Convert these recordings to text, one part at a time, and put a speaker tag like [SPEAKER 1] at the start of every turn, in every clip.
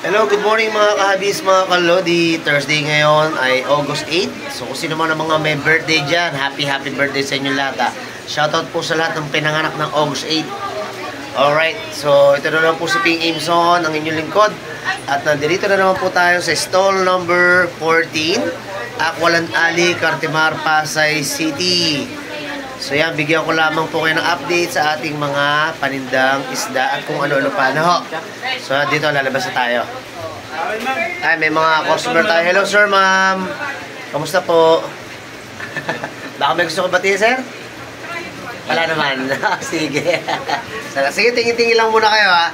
[SPEAKER 1] Hello, good morning mga kahabis, mga kalodi. Thursday ngayon ay August 8. So kung sino man ang mga may birthday dyan, happy birthday sa inyo lahat. Shoutout po sa lahat ng pinanganak ng August 8. Alright, so ito na naman po si Ping Imson, ang inyong lingkod. At nandito na naman po tayo sa stall number 14, Aqualand Alley, Cartimar, Pasay City. So yan, bigyan ko lamang po kayo ng update sa ating mga panindang isda at kung ano-ano pa na ho. So dito lalabas na tayo. Ay, may mga customer tayo. Hello sir, ma'am. Kamusta po? Baka may gusto ko batiin, sir? Wala naman. Sige. Sige, tingin-tingin lang muna kayo ha.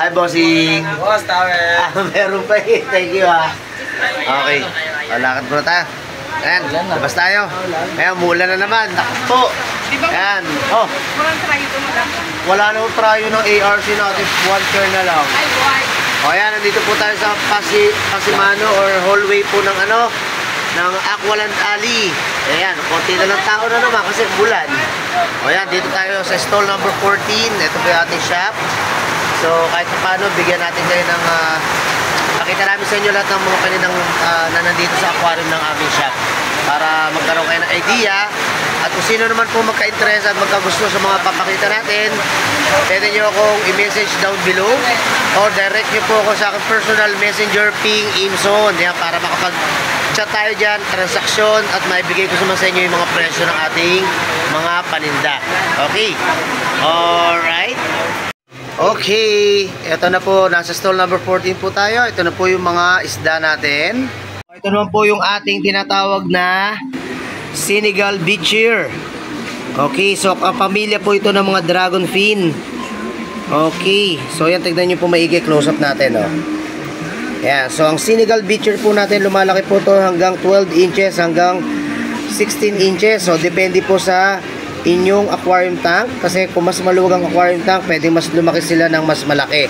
[SPEAKER 1] Hi, bossing.
[SPEAKER 2] Boss, tawel.
[SPEAKER 1] Meron pa eh. Thank you ha. Okay. Lakad muna tayo. Ayan, labas tayo. Ayan, mula na naman. Naku po. Ayan. Oh. Wala nang tryo ng ARC natin. One turn na lang. O ayan, nandito po tayo sa Pasimano or hallway po ng ng Aqualand Alley. Ayan, konti na lang tao na naman kasi bulan. O ayan, dito tayo sa stall number 14. Ito po yung ating shop. So kahit paano, bigyan natin kayo ng pakita namin sa inyo lahat ng mga kaninang na nandito sa aquarium ng aming shop para magkaroon kayo ng idea at kung sino naman po magka-interest at magkagusto sa mga papakita natin, pwede nyo akong i-message down below or direct nyo po ako sa aking personal messenger Ping Imson yan, para makapag-chat tayo dyan, transaksyon at maibigay ko sa inyo yung mga presyo ng ating mga paninda. Okay? Alright? Okay, ito na po, nasa stall number 14 po tayo. Ito na po yung mga isda natin. Ito naman po yung ating tinatawag na Senegal Beacher. Okay, so pamilya po ito ng mga dragon fin. Okay, so yan, tignan nyo po maigi, close up natin. Oh. Yan, so ang Senegal Beacher po natin, lumalaki po to hanggang 12 inches hanggang 16 inches. So depende po sa inyong aquarium tank, kasi kung mas maluwag ang aquarium tank, pwedeng mas lumaki sila ng mas malaki.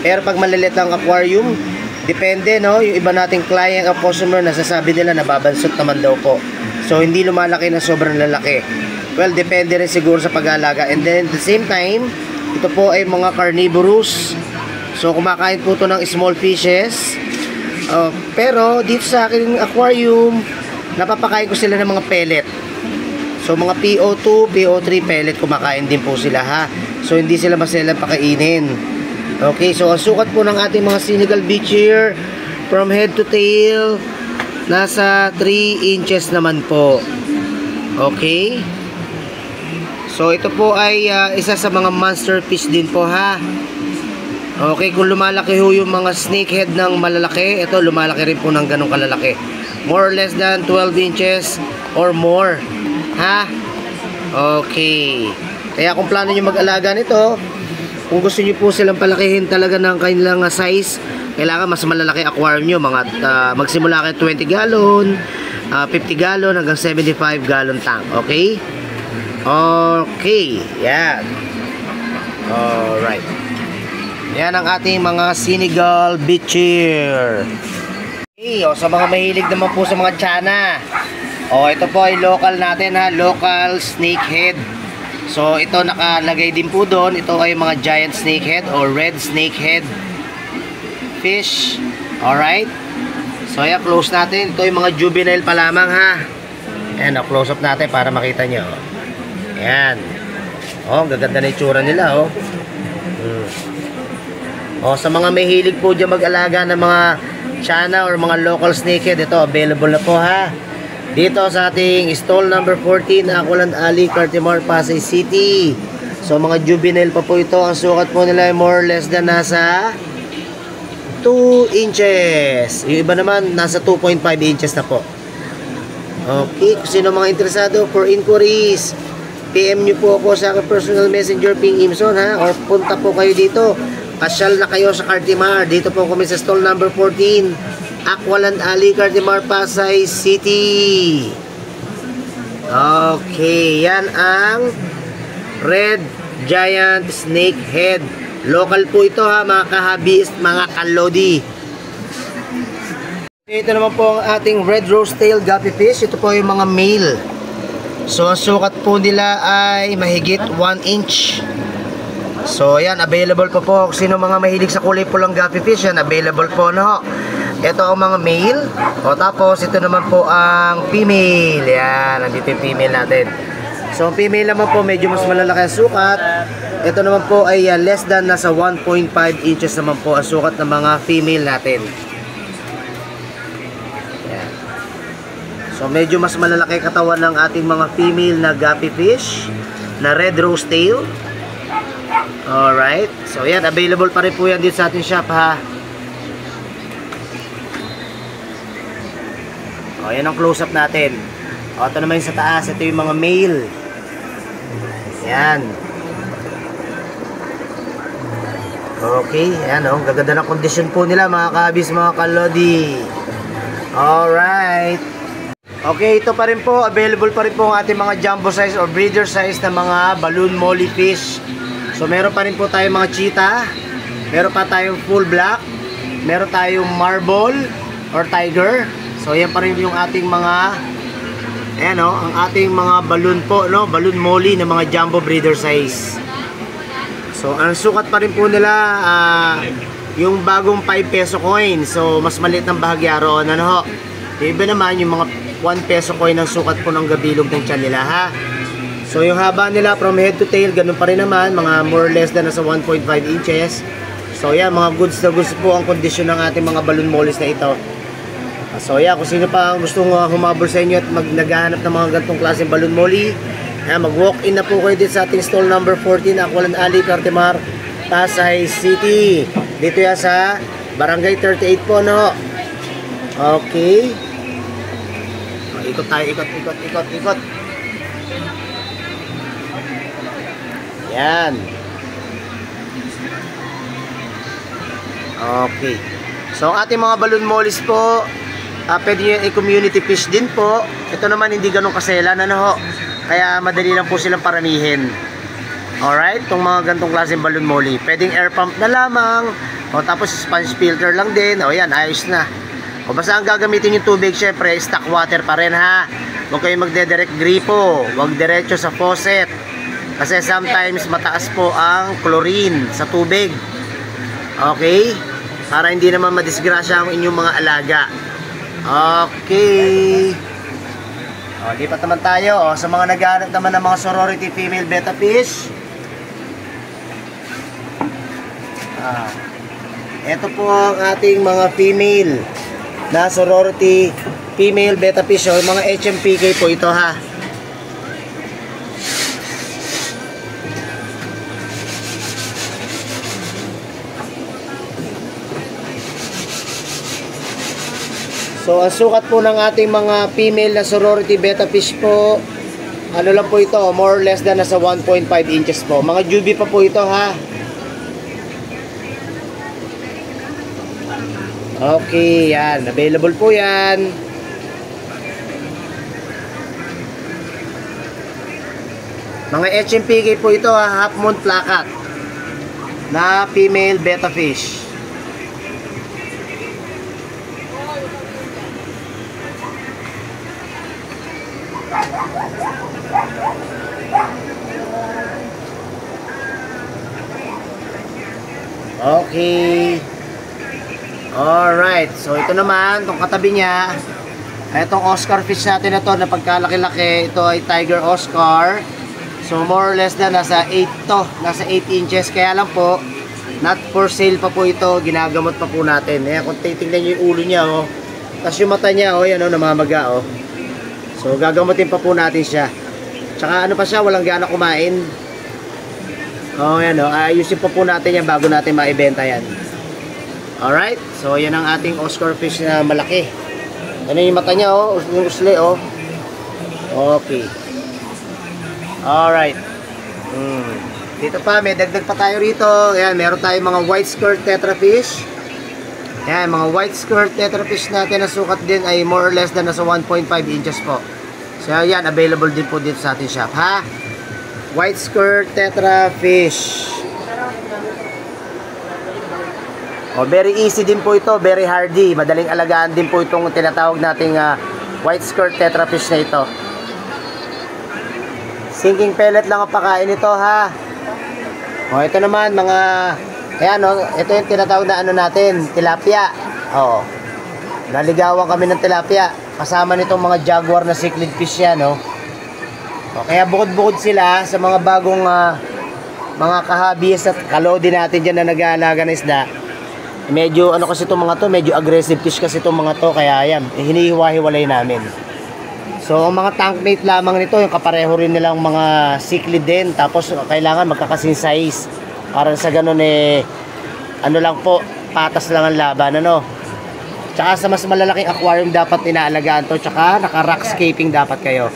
[SPEAKER 1] Pero pag maliliit ang aquarium, depende, no? Yung iba nating client o customer, nasasabi nila nababansot naman daw po. So hindi lumalaki na sobrang lalaki. Well, depende rin siguro sa pag-aalaga. And then at the same time, ito po ay mga carnivorous. So kumakain po ito ng small fishes. Pero dito sa aking aquarium, napapakain ko sila ng mga pellet. So mga PO2, PO3 pellet, kumakain din po sila ha. So hindi sila maselan pakainin. Okay, so ang sukat po ng ating mga Senegal Beacher from head to tail, nasa 3 inches naman po. Okay. So ito po ay isa sa mga monster fish din po ha. Okay, kung lumalaki ho yung mga snakehead ng malalaki, ito lumalaki rin po ng ganong kalalaki. More or less than 12 inches or more. Ha? Okay. Kaya kung plano nyo mag-alaga nito, kung gusto nyo po silang palakihin talaga ng kanilang size, kailangan mas malalaki aquarium nyo. Magsimula kayo 20 gallon, 50 gallon hanggang 75 gallon tank. Okay? Okay. Yan. Alright. Yan ang ating mga Senegal Beacher. Okay. O, sa mga mahilig naman po sa mga tiana, ito po ay local natin ha, local snakehead. So ito nakalagay din po doon, ito ay mga giant snakehead or red snakehead fish. Alright. So ayan, close natin. Ito yung mga juvenile pa lamang ha. Ayan, close up natin para makita nyo. Ayan. Ang gaganda na itsura nila sa mga may hilig po dyan mag-alaga ng mga tiana or mga local snakehead, ito available na po ha. Dito sa ating stall number 14, Aqualand Alley, Cartimar, Pasay City. So mga juvenile pa po ito. Ang sukat po nila ay more or less than nasa 2 inches. Yung iba naman nasa 2.5 inches na po. Okay, kung sino mga interesado for inquiries, PM nyo po ako sa aking personal messenger Ping Imson ha, or punta po kayo dito. Pasyal na kayo sa Cartimar. Dito po kami sa stall number 14, Aqualand Alley, Cartimar, Pasay City. Okay, yan ang Red Giant Snakehead. Local po ito ha, mga kahabis, mga kalodi. Ito naman po ang ating Red Rose Tail Guppy Fish. Ito po yung mga male. So ang sukat po nila ay mahigit 1 inch. So ayan, available po po. Sino mga mahilig sa kulay pulang guppy fish, yan, available po, no? Ito ang mga male. O tapos ito naman po ang female. Yan, nandito yung female natin. So ang female naman po medyo mas malalaki ang sukat. Ito naman po ay less than nasa 1.5 inches naman po ang sukat ng mga female natin. Yan. So medyo mas malalaki katawan ng ating mga female na guppy fish na red rose tail. Alright. So yan, available pa rin po yan dito sa ating shop, ha. O, yan ang close-up natin. O, ito naman yung sa taas. Ito yung mga male. Yan. Okay. Yan, o. Gaganda ng kondisyon po nila, mga kabis, mga kalodi. Alright. Okay, ito pa rin po. Available pa rin po ang ating mga jumbo size or breeder size na mga balloon molly fish. So, meron pa rin po tayong mga cheetah. Meron pa tayong full black. Meron tayong marble or tiger. So, yan pa rin yung ating mga, ayan o, ang ating mga balloon po, no? Balloon molly na mga jumbo breeder size. So, ang sukat pa rin po nila, yung bagong 5 peso coin. So, mas maliit ng bahagya roon, ano ho? Iba naman yung mga 1 peso coin ang sukat po ng gabilog ng tiyan nila, ha? So yung haba nila from head to tail, ganun pa rin naman, mga more or less than nasa 1.5 inches. So yan, mga goods na goods po ang kondisyon ng ating mga balloon mollies na ito. So yan, kung sino pa ang gustong humabol sa inyo at naghahanap ng mga ganitong klaseng balloon molly, mag-walk in na po kayo dito sa ating stall number 14, Aqualan Alley, Cartimar, Pasay City. Dito yan sa Barangay 38 po, no? Okay. Ikot tayo, ikot. Yan. Okay. So, ang ating mga balloon mollies po, pwede nyo i-community fish din po. Ito naman hindi ganun kaselan, ano ho. Kaya madali lang po silang paramihin. Alright? Itong mga ganitong klaseng balloon molly. Pwedeng air pump na lamang. O, tapos sponge filter lang din. O, yan. Ayos na. O, basta ang gagamitin yung tubig, syempre, stock water pa rin, ha. Huwag kayong magde-direct gripo. Huwag diretso sa faucet. Kasi sometimes mataas po ang chlorine sa tubig. Okay? Para hindi naman madisgrasya ang inyong mga alaga. Okay. O, lipat naman tayo. O, sa mga naghahanap naman ng mga sorority female betta fish. Ito po ang ating mga female na sorority female betta fish. O, mga HMPK po ito, ha. So, ang sukat po ng ating mga female na sorority betta fish po, ano lang po ito, more or less than nasa 1.5 inches po. Mga juvie pa po ito, ha. Okay, yan. Available po yan. Mga HMPK po ito, ha. Half moon plakat na female betta fish. Okay. Alright. So, ito naman, itong katabi niya, itong Oscar fish natin na to, na pagkalaki-laki, ito ay Tiger Oscar. So, more or less na nasa 8 to. Nasa 8 inches. Kaya lang po, not for sale pa po ito. Ginagamot pa po natin. Ayan, kung titignan nyo yung ulo niya, oh. Tapos yung mata niya, oh, yan, oh, namamaga, oh. So, gagamutin pa po natin siya. Tsaka ano pa siya, walang gana kumain. Oh, yan, oh. Ayusin pa po natin yan bago natin maibenta yan. Alright. So, yan ang ating Oscar fish na malaki. Ano yung mata niya, oh. Yung usli, oh. Okay. Alright. Dito pa, may dagdag pa tayo rito. Ayan, meron tayong mga white skirt tetra fish. Ayan, mga white skirt tetra fish natin na sukat din ay more or less than nasa 1.5 inches po. So, ayan, available din po dito sa ating shop, ha? White skirt tetra fish. Oh, very easy din po ito, very hardy. Madaling alagaan din po itong tinatawag nating white skirt tetra fish na ito. Sinking pellet lang ang pakain ito, ha. O, ito naman, mga, ayan, o, ito yung tinatawag na ano natin, tilapia. O, naligawan kami ng tilapia. Kasama nitong mga jaguar na cichlid fish yan, o. O, kaya bukod-bukod sila sa mga bagong, mga kahabis at kalodi natin dyan na nag-aalaga ng isda. Medyo, ano kasi itong mga to, medyo aggressive fish kasi itong mga to, kaya yan, hinihiwa-hiwalay namin. So, ang mga tankmate lamang nito, yung kapareho rin nilang mga cichlid din. Tapos, kailangan magkakasing size. Para sa ganun ano lang po, patas lang ang laban, ano. Tsaka sa mas malalaking aquarium dapat inaalagaan to. Tsaka naka-rockscaping dapat kayo.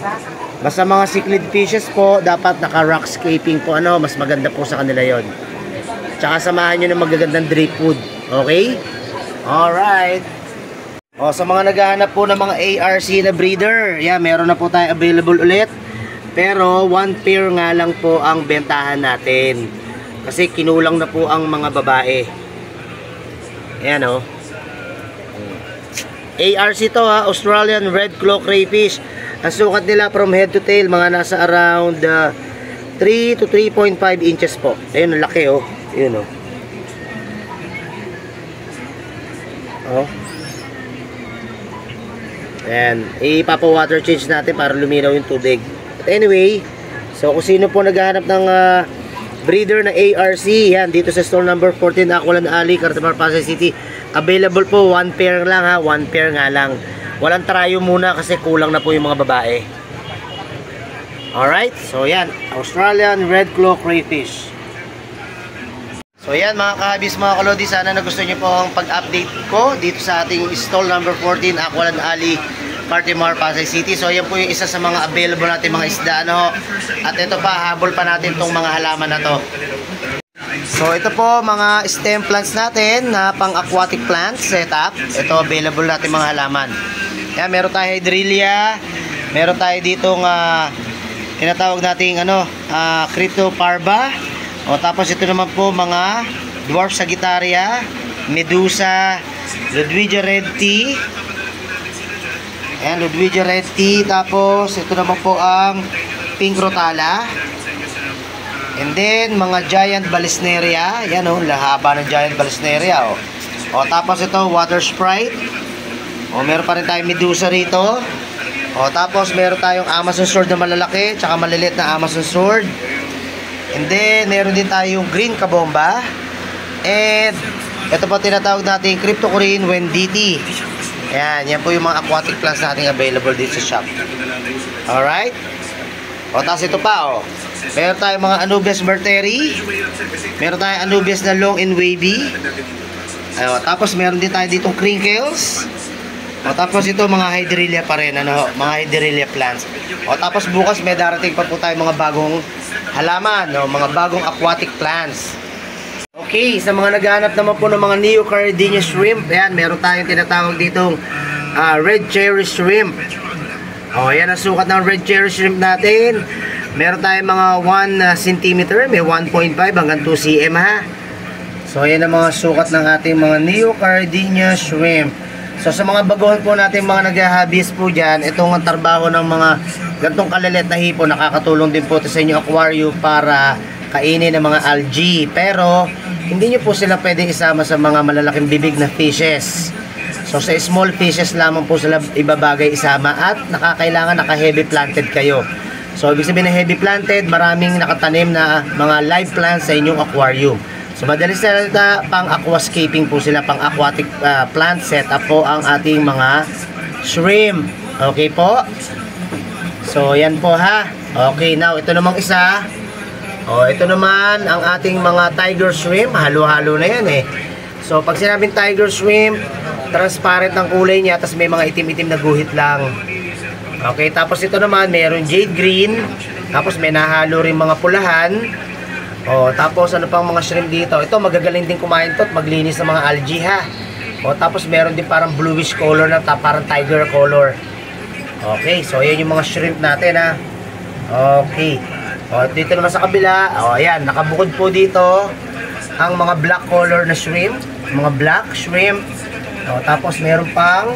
[SPEAKER 1] Basta mga cichlid fishes po, dapat naka-rockscaping po, ano, mas maganda po sa kanila yon. Tsaka samahan nyo ng magagandang drip food. Okay? Alright. O, sa mga naghahanap po ng mga ARC na breeder, yeah, meron na po tayo available ulit. Pero 1 pair nga lang po ang bentahan natin. Kasi kinulang na po ang mga babae. Ayan o. ARC to ha, Australian Red Claw Crayfish. Ang sukat nila from head to tail, mga nasa around 3 to 3.5 inches po. Ayun, laki o. Ayun o. O. Ayan, ipapa-water change natin para luminaw yung tubig. But anyway, so kung sino po naghahanap ng breeder na ARC, yan, dito sa store number 14, Aqualand Alley, Cartamar, Pasay City. Available po, 1 pair lang ha, 1 pair nga lang. Walang tryo muna kasi kulang na po yung mga babae. Alright, so yan, Australian Red Claw Crayfish. So yan mga kahabis, mga kalodi, sana nagustuhan nyo po ang pag-update ko dito sa ating stall number 14, Aqualand Alley, Cartimar, Pasay City. So yan po yung isa sa mga available natin mga isda, ano. At ito pa, habol pa natin tong mga halaman na to. So ito po mga stem plants natin na pang aquatic plants setup. Ito available natin mga halaman. Yan, meron tayo hydrelia, meron tayo ditong tinatawag nating ano, cryptoparva. O, tapos ito naman po mga dwarf sagittaria, medusa, Ludwigia red tea. Ayan, Ludwigia red tea. Tapos ito naman po ang pink rotala. And then mga giant balisneria. Yan o, lahaba ng giant balisneria o. O, tapos ito water sprite. O, meron pa rin tayong medusa rito. O, tapos meron tayong Amazon sword na malalaki, tsaka maliliit na Amazon sword. And then, meron din tayong green kabomba. And, ito po tinatawag natin Cryptocorin Wenditi. Ayan, yan po yung mga aquatic plants natin available dito sa shop. Alright? O, tapos ito pa, o. Meron tayong mga Anubias Berteri. Meron tayong Anubias na long and wavy. O, tapos meron din tayo ditong crinkles. O, tapos ito mga hydrelia pa rin, ano, mga hydrelia plants. O, tapos bukas may darating pa po tayo mga bagong halaman, no, mga bagong aquatic plants. Okay, sa mga naghahanap naman po ng mga Neocardinia shrimp, ayan, meron tayong tinatawag ditong red cherry shrimp. O, ayan ang sukat ng red cherry shrimp natin. Meron tayong mga 1 cm, may 1.5 hanggang 2 cm ha. So, ayan ang mga sukat ng ating mga Neocardinia shrimp. So sa mga baguhan po natin mga naghahabis po dyan, itong ang trabaho ng mga gantong kalilit na hipo, nakakatulong din po ito sa inyong aquarium para kainin ng mga algae. Pero hindi nyo po sila pwedeng isama sa mga malalaking bibig na fishes. So sa small fishes lamang po sila ibabagay isama at nakakailangan naka-heavy planted kayo. So ibig sabihin na heavy planted, maraming nakatanim na mga live plants sa inyong aquarium. So madalas salita, pang aquascaping po sila, pang aquatic plant setup po ang ating mga shrimp. Okay po? So yan po ha. Okay, now ito namang isa. O, ito naman ang ating mga tiger shrimp. Halo-halo na yan eh. So pag sinabing tiger shrimp, transparent ang kulay niya, tapos may mga itim-itim na guhit lang. Okay, tapos ito naman mayroon jade green, tapos may nahalo rin mga pulahan. O, tapos ano pang mga shrimp dito? Ito magagaling din kumain to at maglinis ng mga algae ha. O, tapos meron din parang bluish color na parang tiger color. Okay, so yan yung mga shrimp natin ha. Okay. O, dito naman sa kabila, o ayan, nakabukod po dito ang mga black color na shrimp, mga black shrimp. O, tapos meron pang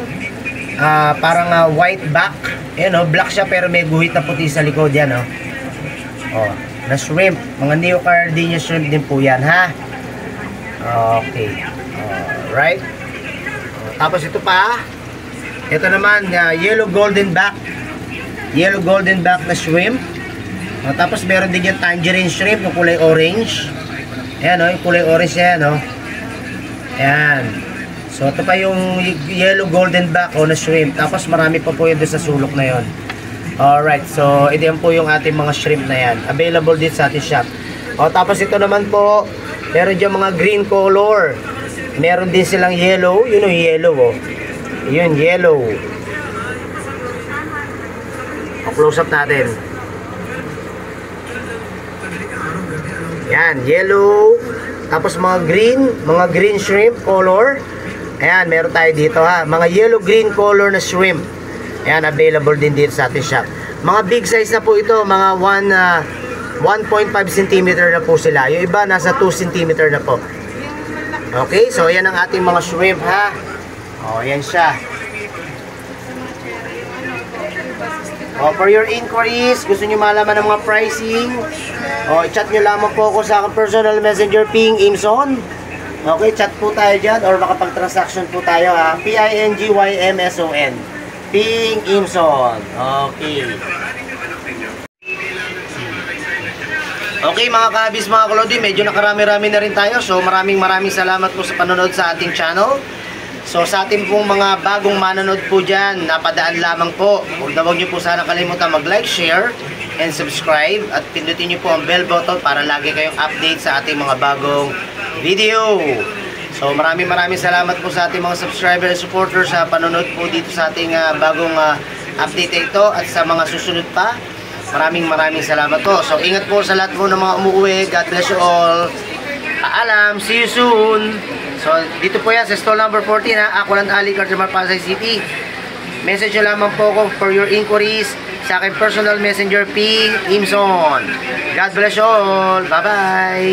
[SPEAKER 1] parang white back. Ayan o, black siya pero may guhit na puti sa likod yan o. O,
[SPEAKER 2] na shrimp. Mga Neo Cardenia shrimp din po yan, ha? Okay. Alright. Tapos ito pa. Ito naman, yellow golden back. Yellow golden back na shrimp. Tapos meron din yung tangerine shrimp, yung kulay orange. Ayan, yung kulay orange yan, Ayan. So, ito pa yung yellow golden back na shrimp. Tapos marami pa po yun doon sa sulok na yun. Alright, so ito yan po yung ating mga shrimp na yan. Available din sa ating shop. Tapos ito naman po, meron dyan mga green color. Meron din silang yellow. Yun yung yellow, Yun, yellow. Close up natin. Yan, yellow. Tapos mga green shrimp color. Ayan, meron tayo dito, ha. Mga yellow-green color na shrimp. Ayan, available din dito sa ating shop. Mga big size na po ito, mga 1.5 cm na po sila. Yung iba, nasa 2 cm na po. Okay, so ayan ang ating mga shrimp, ha. Ayan siya. For your inquiries, gusto nyo malaman ng mga pricing, chat nyo lamang po ako sa aking personal messenger, Ping Imson. Okay, chat po tayo dyan or makapag-transaction po tayo, ha. P-I-N-G-Y-M-S-O-N. Ping Imson. Okay. Okay mga kabis, mga kalodi, medyo nakarami-rami na rin tayo. So maraming salamat po sa panonood sa ating channel. So sa ating pong mga bagong manonood po dyan, napadaan lamang po. Huwag nyo po sana kalimutan mag-like, share, and subscribe. At pindutin nyo po ang bell button para lagi kayong update sa ating mga bagong video. So maraming salamat po sa ating mga subscriber and supporters sa panonood po dito sa ating bagong update ito at sa mga susunod pa. Maraming salamat po. So ingat po sa lahat po ng mga umuwi. God bless you all. Paalam, see you soon. So dito po yan sa stall number 14, ha. Akulan Ali, Carter, Pasay City. Message nyo lamang po ko for your inquiries sa aking personal messenger, P. Imson. God bless you all. Bye bye.